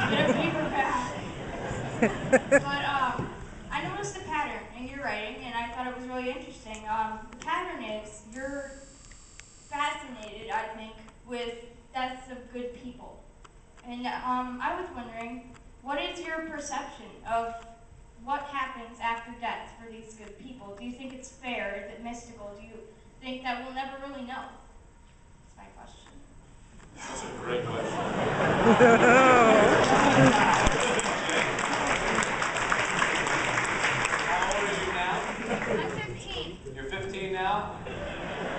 Get paper bag. But I noticed a pattern in your writing, and I thought it was really interesting. The pattern is you're fascinated, I think, with deaths of good people. And I was wondering, what is your perception of what happens after death for these good people? Do you think it's fair? Is it mystical? Do you think that we'll never really know? That's my question. That's a great question. How old are you now? I'm 15. You're 15 now?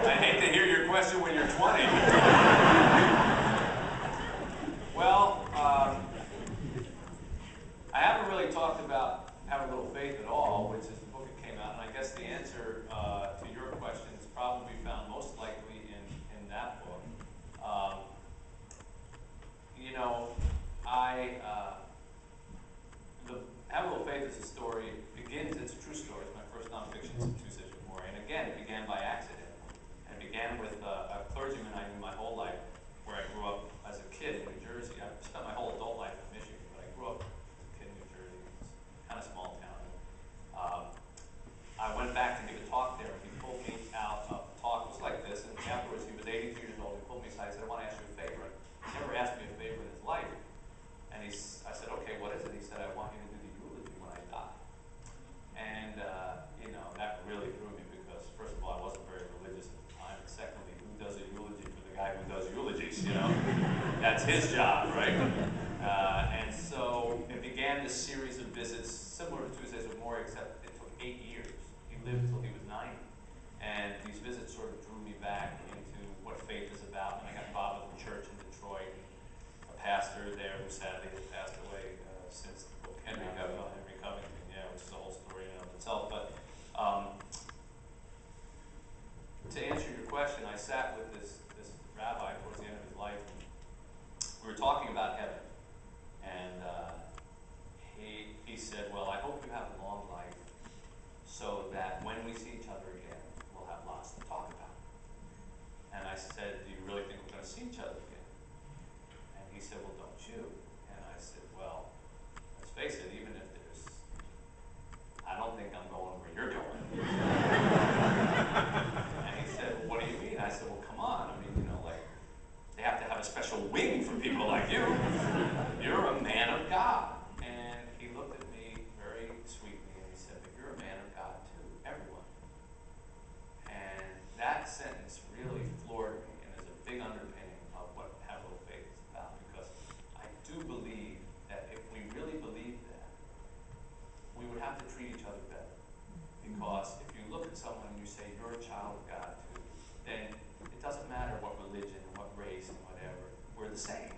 I hate to hear your question when you're 20. Well, I haven't really talked about Have a Little Faith at all, which is the book that came out, and I guess the answer to your question is probably found most likely in that book. You know, the Have a Little Faith is a story, it's a true story, it's my first nonfiction substitution for, and again, it began by accident. And it began with a clergyman I knew my whole life, where I grew up as a kid in New Jersey. I spent my whole adult life in Michigan, but I grew up as a kid in New Jersey. It's kind of small town. I went back to give a talk there, and he pulled me out of the talk. It was like this, and afterwards, he was 82 years old. He pulled me aside and said, I want to ask you a favor. He never asked me a favor in his life. And I said, okay, what is it? He said, I want you to do the eulogy when I die. And, you know, that really threw me because, first of all, I wasn't very religious at the time. And secondly, who does a eulogy for the guy who does eulogies, you know? That's his job, right? And so it began this series of visits, similar to Tuesdays with Morrie, except it took 8 years. He lived until he was 90. And these visits sort of drew me back into what faith is about. And I got involved with the church in Detroit. A pastor there who sadly has passed away since the book Henry Covington, yeah, which is a whole story in and of itself. But to answer your question, I sat with this rabbi towards the end of his life, and we were talking about heaven. And he said, well, I hope you have a long life so that when we see each other again, we'll have lots to talk about. And I said, do you really think we're going to see each other again? And he said, well, don't you? And I said, well, let's face it, even if I don't think I'm going where you're going. And he said, well, what do you mean? I said, well, come on. I mean, you know, like, they have to have a special wing for people like you. You're a man of God. And he looked at me very sweetly and he said, but you're a man of God too, everyone. And that sentence really floored me and is a big underpinning of what Have a Little Faith is about, because I do believe that if we really believed that, we would have to treat each other better. Because if you look at someone and you say, you're a child of God too, then it doesn't matter what religion, what race, and whatever, we're the same.